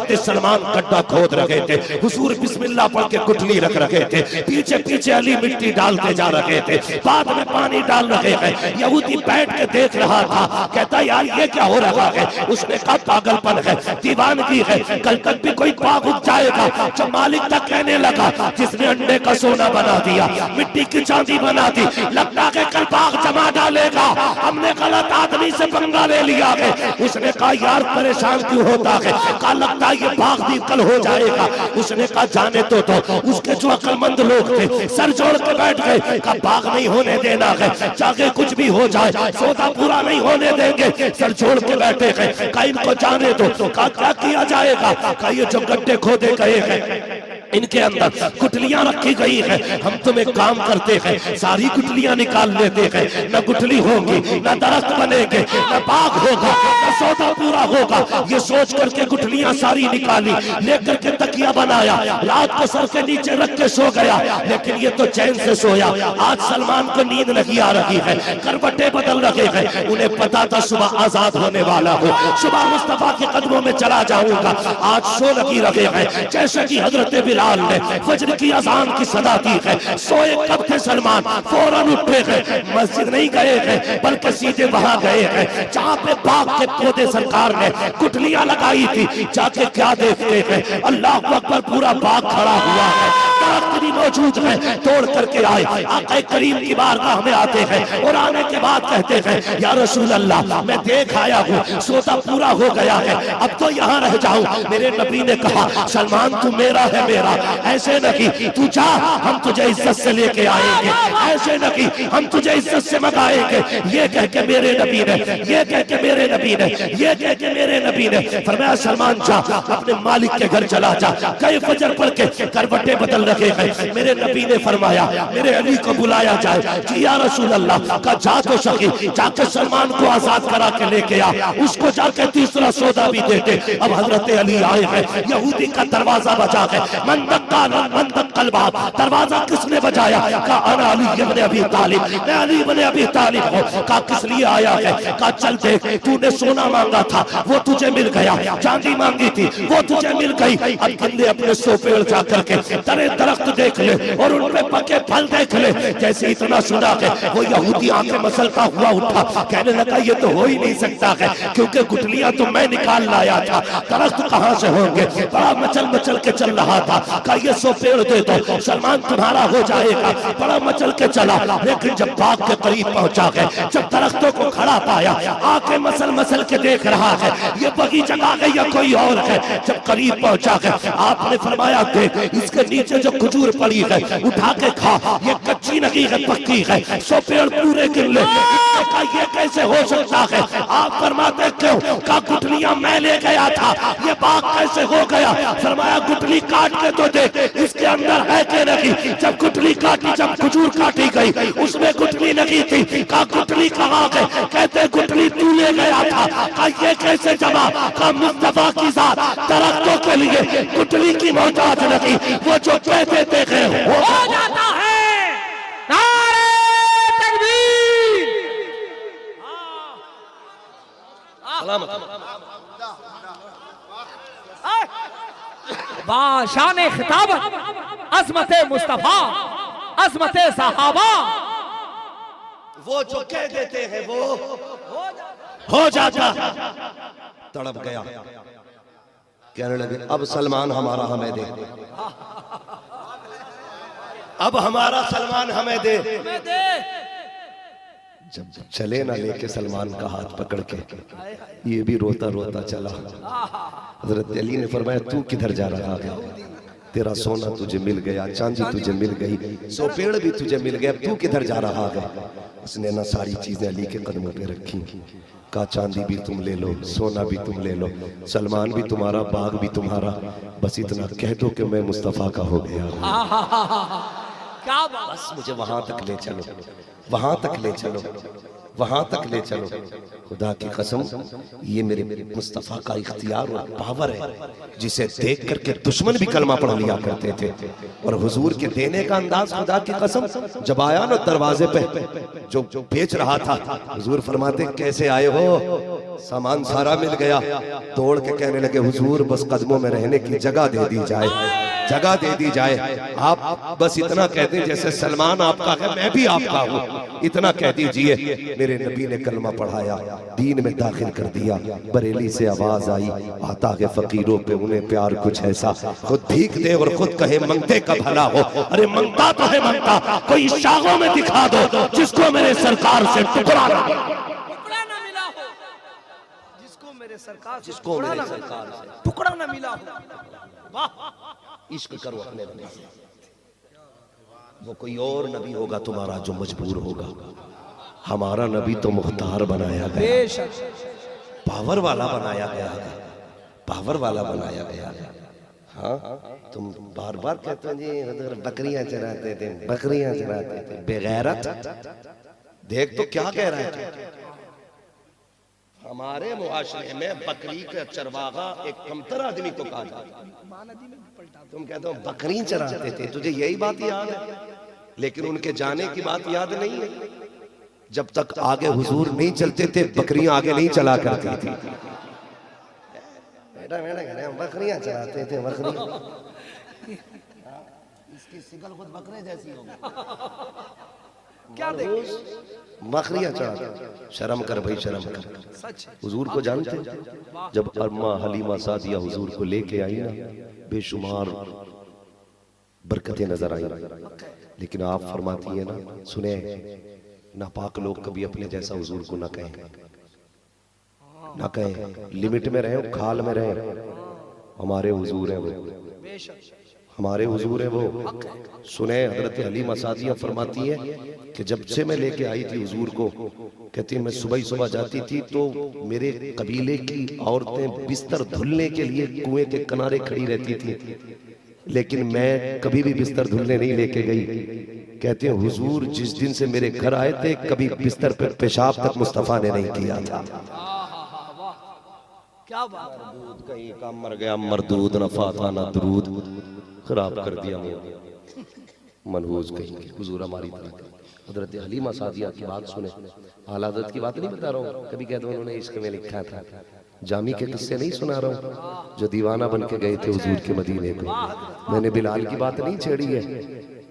हजरत सलमान गड्ढा खोद रहे थे, हुजूर बिस्मिल्लाह पढ़ के गुठली रख रहे थे, पीछे पीछे अली मिट्टी डालते जा रहे थे, बाद में पानी डाल रहे हैं। यहूदी बैठ के देख रहा था, कहता यार ये क्या हो रहा है। उसने कहा पागलपन है, दीवानगी है, कल तक भी कोई पाग उग जाएगा। जब मालिक तक कहने लगा जिसने अंडे का सोना बना दिया, मिट्टी की चांदी बना दी, लगता है कल बाग जमा डालेगा, हमने गलत आदमी से पंगा ले लिया है। उसने कहा यार परेशान क्यों होता है, कहा लगता है ये बाग भी कल हो जाएगा। उसने कहा जाने तो उसके जो अक्लमंद लोग थे सर जोड़ के बैठ गए, कहा बाग नहीं होने देना है, चाहे कुछ भी हो जाए सौदा पूरा नहीं होने देंगे, सर जोड़ के बैठे हैं। कहा इनको जाने दो, कहा क्या किया जाएगा, कहा ये जो गड्ढे खोदे गए हैं इनके अंदर गुठलियां रखी गई है, हम तुम्हें काम करते हैं सारी गुठलियां निकाल लेते हैं, न गुठली होगी न दरख्त बनेंगे न बाग होगा न सौदा पूरा होगा। ये सोच करके गुठलियां सारी निकाली, लेकर के तकिया बनाया, रात को सर के नीचे रख के सो गया। लेकिन ये तो चैन से सोया। आज सलमान को नींद नहीं आ रही है, करवटें बदल रहे हैं, उन्हें पता था सुबह आजाद होने वाला हो, सुबह मुस्तफा के कदमों में चला जाऊंगा। आज सो लगी रहे हैं जैसे कि हजरत बिलाल ने फजर की अजान की सदा दी है। सोए कब थे सलमान, फौरन उठे हैं, मस्जिद नहीं गए हैं बल्कि सीधे वहां गए हैं जहां पे बाग के पौधे सरकार ने गुठलियां लगाई थी। जाके क्या देखते हैं, अल्लाह अकबर, पूरा बाग खड़ा हुआ है, दरख्त भी मौजूद है। तोड़ करके आए, आका करीम की बारगाह में आते हैं और आने के बाद कहते हैं या रसूल अल्लाह मैं देख आया हूँ सौदा पूरा हो गया है, अब तो यहाँ रह जाऊं। मेरे नबी ने कहा सलमान तू मेरा है मेरा, ऐसे नहीं तू जा हम तुझे इज्जत से लेके आएंगे, ऐसे नहीं हम तुझे इज्जत से मंगाएंगे। ये कह के मेरे नबी ने, ये कह के मेरे नबी ने, ये कह के मेरे नबी ने फरमाया सलमान जा अपने मालिक के घर चला जा। कई फजर पढ़ के करवटें बदल रखे हैं। मेरे नबी ने फरमाया मेरे अली को बुलाया जाए। जी या रसूल अल्लाह का जा तो सकी, जाके सलमान को आजाद करा के लेके आ, उसको जाके तीसरा सौदा भी देते। अब हजरत अली आए हैं, यहूदी का दरवाजा बजा है, दरवाजा किसने बजाया, कहा अना अली इब्न अबी तालिब, मैं अली इब्न अबी तालिब हूं। कहा किस लिए आया है, कहा चल देख तूने सोना मांगा था वो तुझे मिल गया, चांदी मांगी थी वो तुझे मिल गई। अब बंदे अपने सो पेड़ जाकर के तरे दरख्त देख ले और उनपे पके फल देख ले। जैसे इतना सुना है वो यहूदी आंखें मसलता हुआ उठा, कहने लगा ये तो हो ही नहीं सकता है क्योंकि गुठलियां तो मैं निकाल लाया था, दरख्त कहां से होंगे। बड़ा मचल मचल के चल रहा था, कहा ये सो पेड़ दे दो सलमान तुम्हारा हो जाएगा। बड़ा मचल के चला, लेकिन जब बाग के करीब पहुंचा है, जब दरख्तों को खड़ा पाया, आके मसल मसल के देख रहा है ये बगीचा का है या कोई और है। जब करीब पहुंचा है आपने फरमाया देख इसके नीचे जो खजूर पड़ी है उठा के खा, ये कच्ची नहीं है पक्की है, सो पेड़ पूरे गिर ले। ये कैसे हो सकता है, आप फरमाते क्यों, का गुठलियां मैं ले गया था, ये बाग कैसे हो गया। फरमाया गुठली काट के तो देख इसके अंदर है कि नहीं। जब गुठली काटी, जब खजूर काटी गई उसमें गुठली नहीं थी। का गुठली कहाँ गए, कहते गुठली तू ले गया था। का ये कैसे जमा, का मुस्तफा की जात दरख्तों के लिए गुठली की मोहताज नहीं, वो जो कह देते हैं हो जाता है। बाशान खिताबत अजमत मुस्तफा अजमत सहाबा, वो जो कह देते हैं वो हो जाता। तड़प गया, कहने लगे अब सलमान हमारा हमें दे, अब हमारा सलमान हमें दे। जब चले ना लेके सलमान का हाथ पकड़ के, ये भी रोता रोता चला। हजरत अली ने फरमाया तू किधर जा रहा है, तेरा सोना तुझे मिल गया, चांदी तुझे मिल गई, सो पेड़ भी तुझे मिल गया, तू किधर जा रहा है। उसने ना सारी चीजें अली के कदमों पे रखी, कहा चांदी भी तुम ले लो, सोना भी तुम ले लो, सलमान भी तुम्हारा, बाग भी तुम्हारा, बस इतना कह दो कि मैं मुस्तफा का हो गया। बस मुझे वहां तक ले चलो, वहां तक ले चलो। वहां तक ले चलो। खुदा की कसम ये मेरे मुस्तफा का इख्तियार और पावर है, जिसे देख करके दुश्मन भी कलमा पढ़ लिया करते थे। और हुजूर के देने का अंदाज, खुदा की कसम, जब आया ना दरवाजे पे जो बेच रहा था, हुजूर फरमाते कैसे आए हो, सामान सारा मिल गया। दौड़ के कहने लगे हुजूर बस कदमों में रहने की जगह दे दी जाए, जगह दे दी जाए। आप बस इतना कह दें जैसे सलमान आपका है मैं भी आपका हूँ, इतना कह दीजिए। मेरे नबी ने कलमा पढ़ाया, दीन में दाखिल कर दिया। बरेली से आवाज आई, आता है फकीरों पे उन्हें प्यार कुछ ऐसा, खुद भीख दे और खुद कहे मंगते का भला हो। अरे मंगता तो है मंगता, कोई शागों में दिखा दो जिसको मेरे सरकार से टुकड़ा ना मिला हो, जिसको मेरे सरकार से टुकड़ा ना मिला हो। वाह, इश्क करो अपने नबी से। वो कोई और नबी होगा तुम्हारा जो मजबूर होगा, हमारा नबी तो मुख्तार बनाया गया, पावर वाला बनाया गया है, पावर वाला बनाया गया है। हाँ, तुम बार बार कहते हो जी उधर बकरियां चराते थे, बकरियां चराते थे, बेगैरत। देख तो क्या कह रहा है, हमारे मुआशरे में बकरी का चरवाहा एक कमतर आदमी को कहा जाता है। तुम कहते हो बकरी चराते थे, तुझे यही बात याद है, लेकिन उनके जाने की बात याद नहीं है। जब तक आगे हुजूर नहीं चलते थे बकरियां आगे नहीं चला करती थी। बेटा बेटा बकरियां चराते थे, बकरियां इसकी शिकल खुद बकरे जैसी होगी, क्या देख बकरियां चढ़ाते। शर्म कर भाई, शर्म कर। हुजूर को जानते, जब अम्मा हलीमा सादिया हुजूर को लेके आई ना, बेशुमार बरकतें नजर आई, लेकिन आप फरमाती है ना, सुने नापाक लोग कभी अपने जैसा हुजूर को ना कहें, ना कहें, लिमिट में रहे, खाल में रहे। हमारे हुजूर है वो, हमारे हुजूर है वो। सुने हजरत हलीमा सादिया फरमाती है कि जब से मैं लेके आई थी हुजूर को, कहती है मैं सुबह ही सुबह जाती थी तो मेरे कबीले की औरतें बिस्तर धुलने के लिए कुएं के किनारे खड़ी रहती थी, लेकिन मैं कभी भी बिस्तर धुलने नहीं लेके गई। कहते हैं हुजूर जिस दिन से मेरे घर आए थे कभी बिस्तर पर पेशाब तक मुस्तफा ने नहीं किया था। क्या बात, मरदूद कहीं का मर गया, मरदूद न फाता न दरूद, खराब कर दिया मनहूस कहीं। हुजूर हमारी तरह हजरत हलीमा सादिया की बात सुने, आला हज़रत की बात नहीं बता रहा हूँ, कभी कहते उन्होंने इश्क में लिखा था, जामी के किस्से नहीं सुना रहा हूँ, जो दीवाना बन के गए थे हुजूर के मदीने को। मैंने बिलाल की बात नहीं छेड़ी है,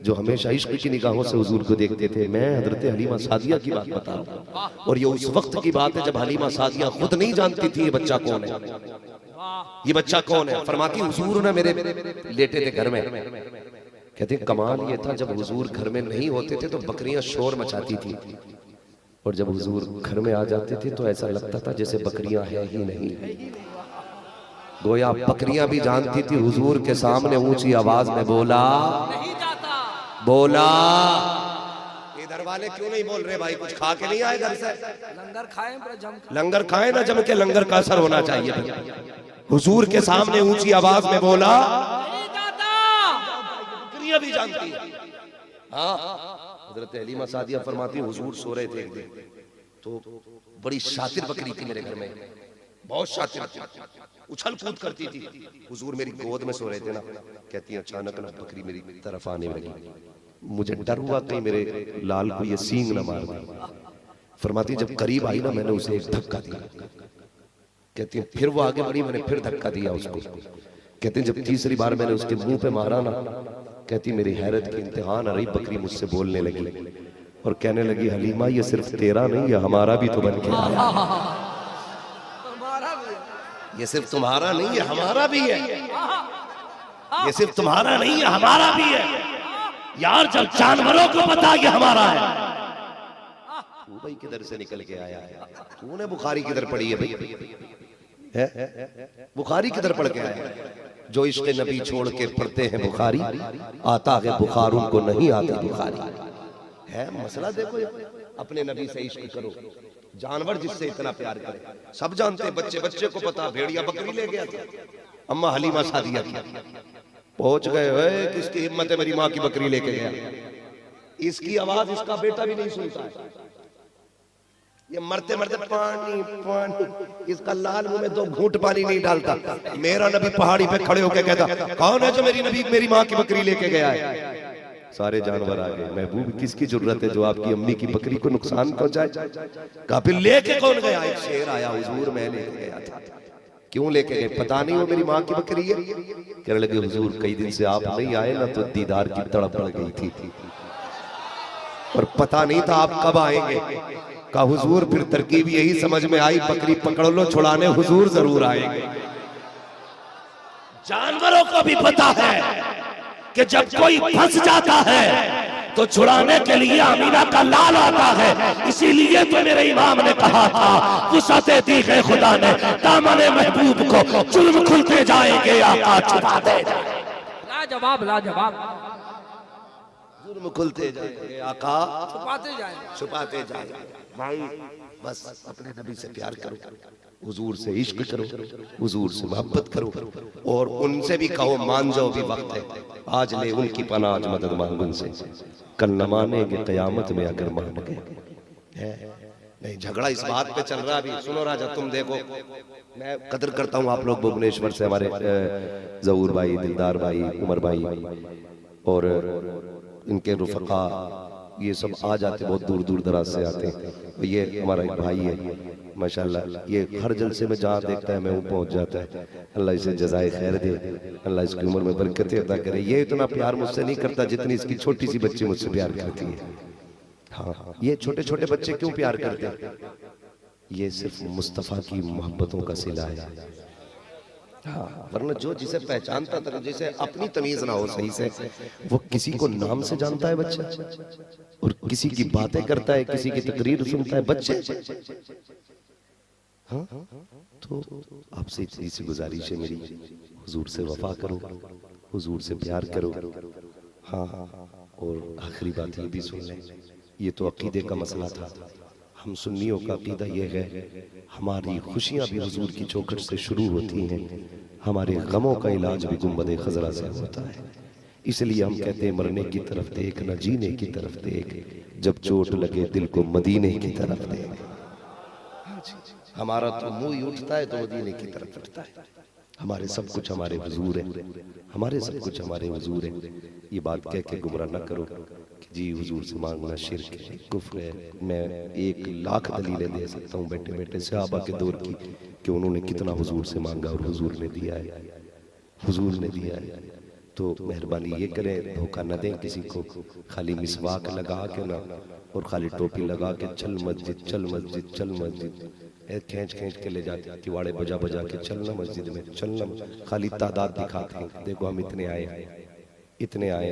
जो हमेशा इश्क की निगाहों से हुजूर को देखते थे। मैं हजरत हलीमा सादिया की बात बता रहा हूँ, और ये उस वक्त की बात है जब हलीमा सादिया खुद नहीं जानती थी ये बच्चा कौन है, ये बच्चा कौन है। फरमाती हुजूर ना मेरे लेटे थे घर में, कहते कमाल ये था जब हुजूर घर में नहीं होते थे तो बकरियां शोर मचाती थी, और जब हुजूर घर में आ जाते थे तो ऐसा लगता था जैसे बकरियां है ही नहीं। गोया बकरियां भी जानती थी हुजूर के सामने ऊंची आवाज में बोला नहीं जाता, बोला। इधर वाले क्यों नहीं बोल रहे भाई, कुछ खा के नहीं आए घर से? लंगर खाएं लंगर खाए ना जम के, लंगर का असर होना चाहिए। हुजूर के सामने ऊंची आवाज में बोला, नहीं जाता, बकरियां भी जानती है। हाँ, हजरत हलीमा सादिया फरमाती हुजूर सो रहे थे एक दिन, तो बड़ी शातिर बकरी थी मेरे घर में, बहुत शातिर, उछल कूद करती थी। हुजूर मेरी गोद में सो रहे थे ना, कहती है अचानक ना बकरी मेरी तरफ आने लगी, मुझे डर हुआ कहीं मेरे लाल को ये सींग न मार दे। फरमाती जब करीब आई ना मैंने उसे एक धक्का दिया, कहती है फिर वो आगे बढ़ी, मैंने फिर धक्का दिया उसको। कहते हैं जब तीसरी बार मैंने उसके मुंह पे मारा ना, कहती मेरी हैरत की इंतहा न रही, बकरी मुझसे बोलने लगी और कहने लगी हलीमा ये सिर्फ तेरा नहीं ये हमारा भी तो बन के आया, ये सिर्फ तुम्हारा नहीं है हमारा भी है, ये सिर्फ तुम्हारा नहीं है हमारा भी है। यार जब जानवरों को पता कि हमारा है, तू भाई किधर से निकल के आया है, तूने बुखारी किधर पढ़ी है भाई, बुखारी किधर पढ़ के आया? जो इश्क नबी छोड़ के पढ़ते हैं बुखारी, आता है बुखार उनको नहीं आता बुखारी है। मसला देखो, अपने नबी से इश्क करो, जानवर जिससे इतना प्यार करे। सब जानते हैं, बच्चे बच्चे को पता, भेड़िया बकरी ले गया था, अम्मा हलीमा सादिया की पहुंच गए, किसकी हिम्मत है मेरी माँ की बकरी लेके गया। इसकी आवाज इसका बेटा भी नहीं सुनता है, ये मरते मरते पानी पानी, इसका लाल मुंह में 2 घूंट पानी नहीं डालता। मेरा नबी पहाड़ी पे खड़े होकर कहता, कौन है जो मेरी नबी मेरी माँ की बकरी लेके गया है? सारे जानवर आ गए। महबूब किसकी जरूरत है जो आपकी अम्मी की बकरी को नुकसान पहुंचाए? कहा फिर लेके कौन गया? एक शेर आया, हुजूर मैं लेके गया था। क्यों लेके गए? पता नहीं वो मेरी माँ की बकरी है। कहने लगे हुजूर कई दिन से आप नहीं आए ना, तो दीदार की तड़प पड़ गई थी और पता नहीं था आप कब आएंगे। कहा हुजूर फिर तरकीब यही समझ में आई, बकरी पकड़ लो, छुड़ाने हुजूर जरूर आएंगे। जानवरों को भी पता है कि जब कोई फंस जाता है तो छुड़ाने के लिए अमीना का लाल आता है। इसीलिए तो मेरे इमाम ने कहा था, वुसअते दी है खुदा ने दामने महबूब को, जुल्म खुलते जाएंगे आका छुपाते जाएंगे। लाजवाब लाजवाब, जुल्म खुलते जाएंगे आका छुपाते जाएंगे। भाई बस अपने नबी से प्यार करो, हुजूर से इश्क करो, हुजूर से मोहब्बत करो और उनसे भी कहो मान जाओ भी वक्त है। आज ले उनकी पनाह, आज मदद मांग उनसे, कल न मानेंगे कयामत में अगर मान गए। नहीं झगड़ा इस बात पे चल रहा है। अभी सुनो राजा, तुम देखो, मैं कदर करता हूँ आप लोग भुवनेश्वर से, हमारे जहूर भाई, दिलदार भाई, उमर भाई और इनके रुफका, ये सब आ जाते, बहुत दूर दूर दराज से आते हैं। ये हमारा एक भाई है माशाल्लाह, ये हर जलसे में जहाँ देखता है मैं वो पहुंच जाता है। अल्लाह इसे जज़ाए खैर दे, अल्लाह इसकी उम्र में बरकतें अता करे। ये इतना प्यार मुझसे नहीं करता जितनी इसकी छोटी सी बच्ची मुझसे प्यार करती है। हाँ, ये छोटे छोटे बच्चे क्यों प्यार करते हैं? ये सिर्फ मुस्तफ़ा की मोहब्बतों का सिला है। हाँ, वरना जो जिसे पहचानता था, जिसे अपनी तमीज ना हो सही से, वो किसी को नाम से जानता है बच्चा, और किसी की बातें करता है, किसी की तकरीर सुनता है बच्चे। हाँ, तो आपसे इतनी सी गुजारिश है मेरी, हुजूर से वफा करो, हुजूर से प्यार करो। हाँ, और आखिरी बात ये भी सुन लें, ये तो अकीदे का मसला था। हम सुन्नियों का अकीदा ये है, हमारी खुशियाँ भी हुजूर की चौखट से शुरू होती हैं, हमारे गमों का इलाज भी गुंबद खजरा से होता है। इसलिए हम कहते हैं मरने की तरफ देख न जीने की तरफ देख, जब चोट लगे दिल को मदीने की तरफ देख। हमारा तो मुंह ही उठता है तो मदीने की तरफ उठता है। हमारे सब कुछ हमारे हुजूर है, हमारे सब कुछ हमारे हुजूर है। ये बात कह के गुमराह न करो कि जी हुजूर से मांगना शिर्क है, कुफ्र है। मैं 1,00,000 दलीलें दे सकता हूँ बैठे बैठे सहाबा के दौर की, कि उन्होंने कितना हुजूर से मांगा और हुजूर ने दिया है, हुजूर ने दिया है। तो मेहरबानी ये करें, धोखा न दें किसी को। खाली मिसवाक लगा के ना और खाली टोपी लगा के चल मस्जिद चल मस्जिद चल मस्जिद, खींच खींच के ले जाते, तिवाड़े बजा बजा के चलना मस्जिद में चलना, खाली तादाद दिखाते हैं, देखो हम इतने आए, इतने आए।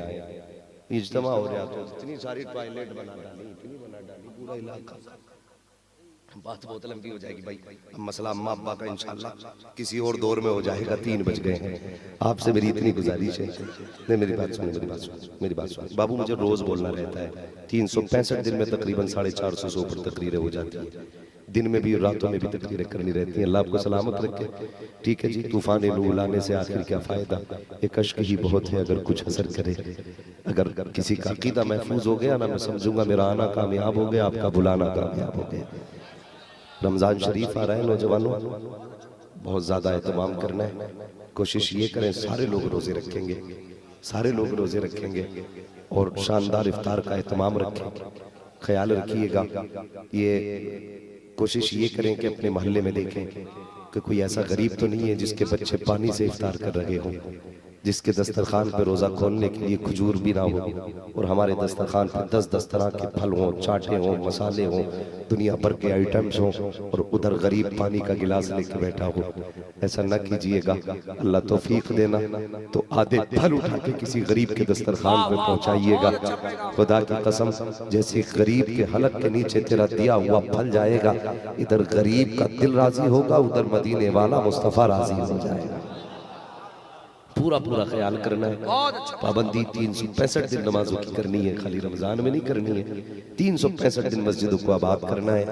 इज्तिमा हो रहा तो इतनी सारी टॉयलेट बना डाली, इतनी बना डाली, पूरा इलाका। बात बहुत लंबी हो जाएगी भाई, अब मसला अम्मा अब्बा का इंशाल्लाह किसी और दौर में हो जाएगा। 3 बज गए हैं। आपसे मेरी इतनी गुजारिश है, नहीं मेरी बात सुनिए, मेरी बात सुनिए बाबू, मुझे रोज बोलना रहता है। 365 दिन में तकरीबन 450 से ऊपर तकरीरें हो जाती है, दिन में भी रातों में भी तकरीरें करनी रहती हैं। अल्लाह आपको सलामत रखे। ठीक है जी, तूफान नूह लाने से आखिर क्या फायदा, एक अश्क ही बहुत है अगर कुछ असर करे। अगर किसी का अकीदा महफूज हो गया ना, मैं समझूंगा मेरा आना कामयाब हो गया, आपका बुलाना कामयाब हो गया। रमजान शरीफ आ रहा है नौजवानों, बहुत ज्यादा एहतमाम करना है। कोशिश ये करें सारे लोग रोजे रखेंगे, सारे लोग रोजे रखेंगे और शानदार इफ्तार का एहतमाम रखें। ख्याल रखिएगा, ये कोशिश ये करें कि अपने मोहल्ले में देखें कि कोई ऐसा गरीब तो नहीं है जिसके बच्चे पानी से इफ्तार कर रहे हों, जिसके दस्तरखान पे रोजा खोलने के लिए खजूर भी ना हो, और हमारे दस्तरखान पे 10-10 तरह के फल हों, चाटे हों, मसाले हों, दुनिया भर के आइटम्स हों, और उधर गरीब पानी का गिलास लेके बैठा हो। ऐसा न कीजिएगा, अल्लाह तौफीक देना। तो आधे फल उठा के किसी गरीब के दस्तरखान पे पहुंचाइएगा। खुदा की कसम, जैसे गरीब के हलक के नीचे तेरा दिया हुआ फल जाएगा, इधर गरीब का दिल राजी होगा, उधर मदीने वाला मुस्तफा राजी हो जाएगा। पूरा पूरा ख्याल करना है। बहुत अच्छा। पाबंदी 365 दिन नमाजों की करनी है, खाली रमजान में नहीं करनी है। 365 दिन मस्जिदों को आबाद करना है,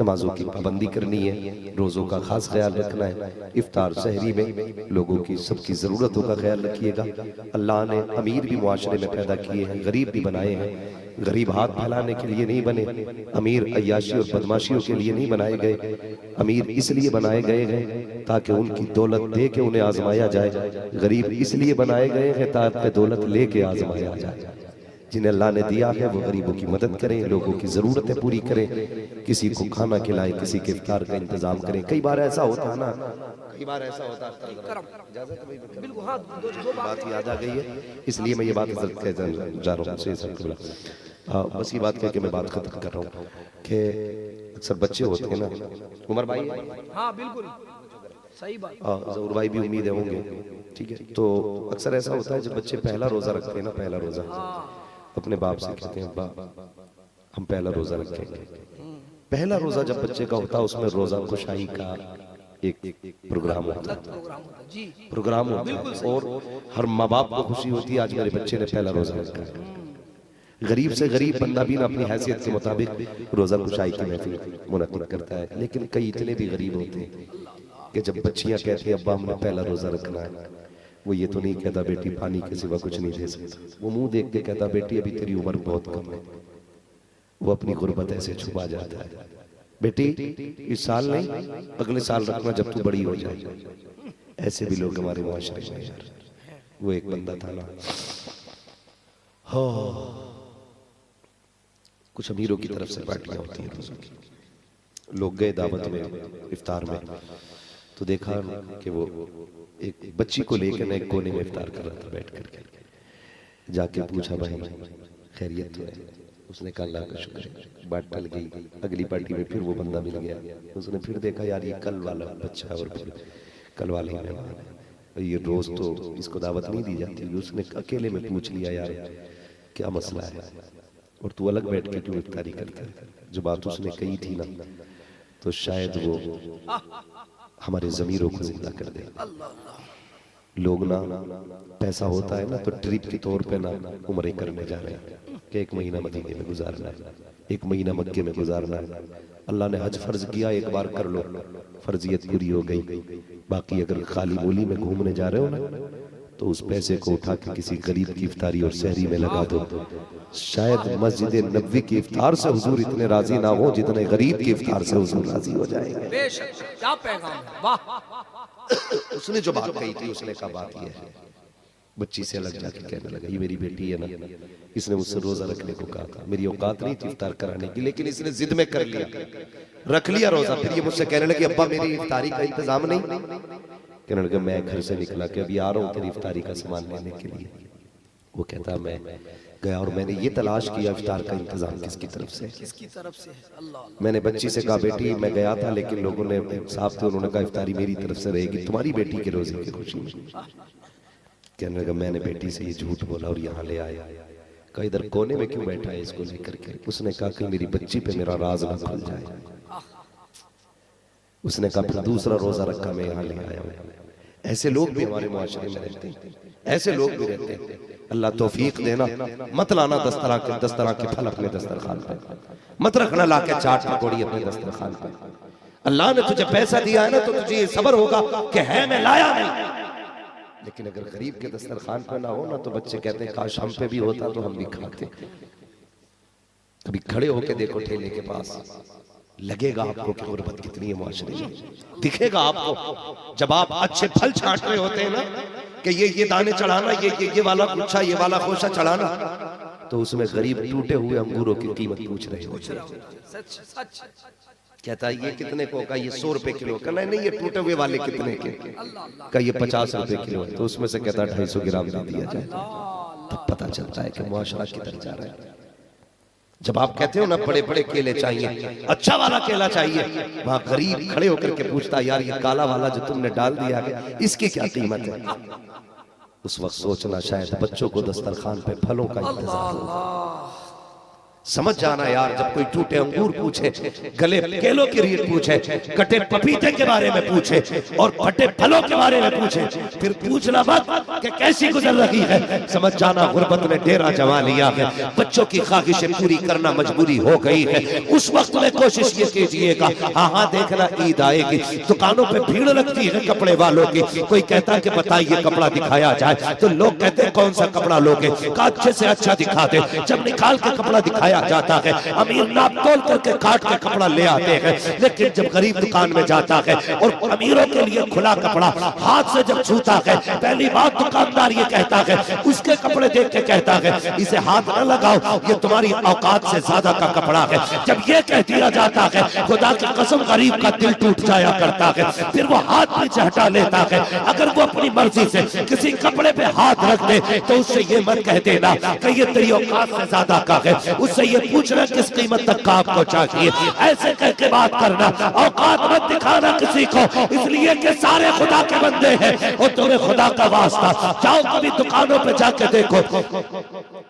नमाजों की पाबंदी करनी है, रोजों का खास ख्याल रखना है। इफ्तार सहरी में लोगों की सबकी जरूरतों का ख्याल रखिएगा। अल्लाह ने अमीर भी मुआशरे में पैदा किए हैं, गरीब भी बनाए हैं। गरीब हाथ फैलाने के लिए नहीं बने, अमीर अय्याशी और बदमाशियों के लिए नहीं बनाए गए। अमीर इसलिए बनाए गए हैं ताकि उनकी दौलत दे के उन्हें आजमाया जाए। गरीब इसलिए बनाए गए हैं ताकि दौलत लेके आजमाया जाए। जिन्हें अल्लाह ने दिया है वो गरीबों की मदद करें, लोगों की जरूरतें पूरी करें, किसी को खाना खिलाएं, किसी के इफ्तार का इंतजाम करें। कई बार ऐसा होता है ना, कई बार ऐसा होता है, इजाजत है भाई, बिल्कुल हाँ, दो बात याद आ गई है, इसलिए मैं ये बात जा रहा हूँ। बस ये बात कह के मैं बात खत्म कर रहा हूँ कि अक्सर बच्चे होते हैं ना, उमर भाई, हाँ बिल्कुल सही बात। जरूर भाई भी उम्मीद होंगे, ठीक है। तो अक्सर ऐसा होता है जब बच्चे पहला रोजा रखते हैं ना, पहला रोजा अपने बाप से कहते हैं अब्बा हम पहला रोजा रखेंगे। पहला रोजा जब बच्चे का होता है उसमें रोजा खुशाई का एक प्रोग्राम होता है, जी प्रोग्राम होता है, और हर माँ बाप को खुशी होती है आज मेरे बच्चे ने पहला रोजा रखा है। गरीब से गरीब बंदा भी ना अपनी हैसियत के मुताबिक रोजा खुशाई की महफिल मुनक्किद करता है, लेकिन कई इतने भी गरीब होते हैं कि जब बच्चियां कहती हैं अब्बा हमने पहला रोजा रखना है, वो ये तो नहीं कहता बेटी पानी के सिवा कुछ नहीं दे सकता, वो मुंह देख के कहता बेटी अभी तेरी उम्र बहुत कम है। वो अपनी गुर्बत ऐसे छुपा जाता है, बेटी इस साल नहीं अगले साल रखना जब तू बड़ी हो जाए। ऐसे भी लोग हमारे मुआशरे में यार। वो एक बंदा था ना, कुछ अमीरों की तरफ से पार्टियां होती हैं रोज़ों की। लोग गए दावत में, इफ्तार में, तो देखा कि वो एक बच्ची को लेकर एक कोने में इफ्तार कर रहा था बैठ करके। जाके पूछा भाई खैरियत तो है? उसने कहा अल्लाह का शुक्र है। बात टल गई। अगली पार्टी में फिर वो बंदा मिल गया, उसने फिर देखा यार ये कल वाला बच्चा और कल वाले ही मेहमान है, ये रोज तो इसको दावत नहीं दी जाती। उसने अकेले में पूछ लिया यार क्या मसला है और तू अलग बैठ के क्यों इफ्तारी करता है? जो बात उसने कही थी ना, तो शायद वो हमारे ज़मीरों को जिंदा कर दे। लोग ना पैसा होता है ना तो ट्रिप के तौर पे ना उम्रे करने जा रहे हैं कि एक महीना मदीने में गुजारना है, एक महीना मक्के में गुजारना है। अल्लाह ने हज फर्ज किया, एक बार कर लो, फर्जियत पूरी हो गई। बाकी अगर खाली बोली में घूमने जा रहे हो ना तो उस पैसे को उठा के किसी गरीब की इफ्तारी और सहरी में लगा दो। शायद मस्जिद नबवी की इफ्तार से हुजूर इतने राजी ना हो जितने गरीब की इफ्तार से हुजूर राजी हो जाएंगे। बेशक क्या पैगाम है, वाह। उसने जो बात कही थी उसने कहा बात यह है, बच्ची से अलग जाके कहने लगा ये मेरी बेटी है ना, इसने मुझसे रोजा रखने को कहा था, मेरी औकात नहीं थी इफ्तार कराने की, लेकिन इसने जिद में कर लिया, रख लिया रोजा। फिर ये मुझसे कहने लगी अब्बा मेरी इफ्तारी का इंतजाम नहीं। कहने लगा मैं घर से निकला कि अभी आ रहा हूँ तेरी इफ्तारी का सामान लेने के लिए। वो कहता मैं गया और मैंने ये तलाश किया इफ्तार का इंतजाम किसकी तरफ से, किसकी तरफ से है? अल्लाह। मैंने बच्ची से कहा बेटी मैं गया था लेकिन लोगों ने साफ थे, उन्होंने कहा इफ्तारी मेरी तरफ से रहेगी तुम्हारी बेटी के रोजे की खुशी में। कहने लगा मैंने बेटी से ये झूठ बोला और यहाँ ले आया। कहा इधर कोने में क्यों बैठा है इसको लेकर के? उसने कहा कि मेरी बच्ची पे मेरा राज ना खुल जाए। उसने कहा फिर दूसरा रोजा रखा मैं यहाँ ले आया हूँ। ऐसे लोग भी हमारे मुआशरे में रहते हैं, ऐसे लोग भी रहते हैं। अल्लाह तौफीक देना, मत लाना दस्तरा के फल अपने दस्तरखान पे, मत रखना ला के चाट पकौड़ी अपने दस्तरखान पे। अल्लाह ने तुझे पैसा दिया है ना तो तुझे ये सब्र होगा कि है मैं लाया नहीं। लेकिन अगर गरीब के दस्तरखान पे ना हो ना तो बच्चे कहते हैं काश हम पे भी होता तो हम भी खाते। कभी खड़े होके देखो ठेले के पास, लगेगा आपको कि गुर्बत कितनी है मुआशरे में, दिखेगा आपको। जब आप अच्छे फल छांट रहे होते हैं ना कि ये दाने चढ़ाना, ये वाला गुच्छा, ये वाला खोशा चढ़ाना, तो उसमें गरीब टूटे हुए अंगूरों की कीमत पूछ रहे होते हैं। सच सच। कहता है ये कितने को का? ये 100 रुपए किलो का। नहीं ये टूटे हुए वाले कितने के का? ये 50 रुपए किलो है। तो उसमें से कहता है 250 ग्राम दे दिया जाए। तब पता चलता है कि मुआशरा किधर जा रहा है। जब आप कहते हो ना बड़े बड़े केले चाहिए, अच्छा वाला केला चाहिए, वहां गरीब खड़े होकर के पूछता यार ये काला वाला जो तुमने डाल दिया है इसकी क्या कीमत है? उस वक्त सोचना शायद बच्चों को दस्तरखान पे फलों का इंतजाम होगा। समझ जाना यार, जब कोई टूटे अंगूर पूछे, गले केलों की रीत पूछे, कटे पपीते के बारे में पूछे और फटे फलों के बारे में पूछे, फिर पूछना मत कि कैसी गुजर रही है। समझ जाना गुर्बत ने डेरा जमा लिया है, बच्चों की ख्वाहिशें पूरी करना मजबूरी हो गई है। उस वक्त में कोशिश ये कीजिएगा, हाँ देखना ईद आएगी, दुकानों पे भीड़ लगती है कपड़े वालों की, कोई कहता है कि बताइए कपड़ा दिखाया जाए, तो लोग कहते हैं कौन सा कपड़ा लोगे, का अच्छे से अच्छा दिखा दे। जब निकाल के कपड़ा दिखाया जाता है, अमीर नाप तोल करके काट के कपड़ा ले आते हैं, लेकिन जब गरीब दुकान में जाता है और अमीरों के लिए खुला कपड़ा हाथ से जब छूता है, पहली बात दुकानदार ये कहता है, उसके कपड़े देख के कहता है इसे हाथ न लगाओ, ये तुम्हारी औकात से ज्यादा का कपड़ा है। जब ये कह दिया जाता है, खुदा की कसम गरीब का दिल टूट जाया करता है, फिर वो हाथ पीछे हटा लेता है। अगर वो अपनी मर्जी से किसी कपड़े पे हाथ रख दे तो उससे ये मत कह देना कि ये तेरी औकात से ज्यादा का है, उससे ये पूछना किस कीमत तक का आपको चाहिए, ऐसे कह के बात करना, औकात मत दिखाना किसी को, इसलिए कि सारे खुदा के बंदे हैं और तुम्हें खुदा का वास्ता। जाओ कभी दुकानों पे जाके देखो,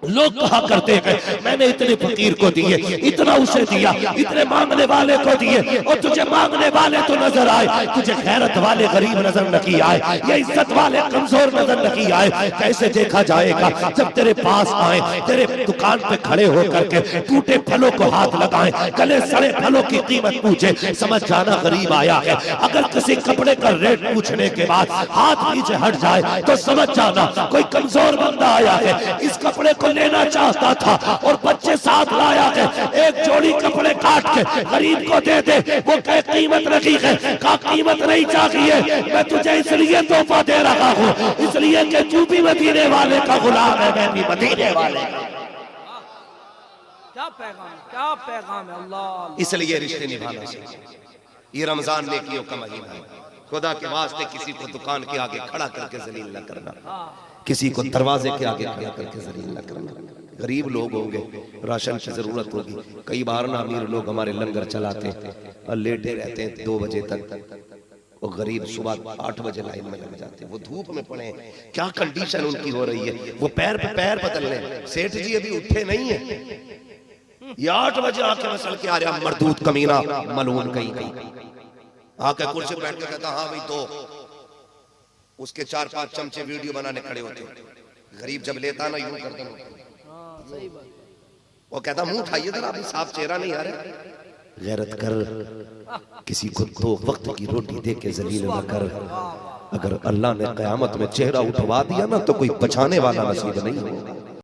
लोग कहा करते हैं मैंने इतने फकीर को दिए, इतना उसे दिया, इतने मांगने वाले को दिए, और तुझे मांगने वाले तो नजर आए, तुझे गैरत वाले गरीब नजर नहीं आए, ये इज्जत वाले कमजोर नजर नहीं आए। कैसे देखा जाएगा जब तेरे पास आए, तेरे दुकान पे खड़े होकर के टूटे फलों को हाथ लगाएं, गले सड़े फलों की कीमत पूछे, समझ जाना गरीब आया है। अगर किसी कपड़े का रेट पूछने के बाद हाथ पीछे हट जाए तो समझ जाना कोई कमजोर बंदा आया है, इस कपड़े को लेना चाहता था और बच्चे साथ लाया है, एक जोड़ी कपड़े काट के गरीब को दे दे, वो कह कीमत रखी है, का कीमत नहीं चाहिए, मैं तुझे इसलिए तोहफा दे रहा हूँ, इसलिए कि तू भी मदीने वाले का गुलाम है, मैं भी मदीने वाले का। क्या पैगाम, क्या पैगाम है अल्लाह। इसलिए रिश्ते निभाना चाहिए। ये रमजान नेकियों का महीना है, खुदा के वास्ते किसी को दुकान के आगे खड़ा करके जलील न करना, किसी को दरवाजे के आगे खड़ा करके जलील न करना। गरीब लोग होंगे, राशन की जरूरत होगी, कई बार ना अमीर लोग हमारे लंगर चलाते और लेटे रहते हैं 2 बजे तक, वो गरीब सुबह 8 बजे लाइन में लग जाते हैं, वो धूप में पड़े, क्या कंडीशन उनकी हो रही है, वो पैर पे पैर बदल रहे। सेठ जी अभी उठे नहीं है, ये 8 बजे आके मसल के आ रहा मरदूद कमीना मलून कहीं आके कुर्सी बैठ के कहता हाँ भाई दो, उसके 4-5 चमचे वीडियो बनाने खड़े होते। गरीब जब लेता ना यूं करता, वो कहता मुंह उठाइए जरा, अभी साफ चेहरा नहीं आ रहा। गैरत कर, किसी को 2 वक्त की रोटी दे के जलील न कर। अगर अल्लाह ने कयामत में चेहरा उठवा दिया ना तो कोई बचाने वाला नसीब नहीं होगा।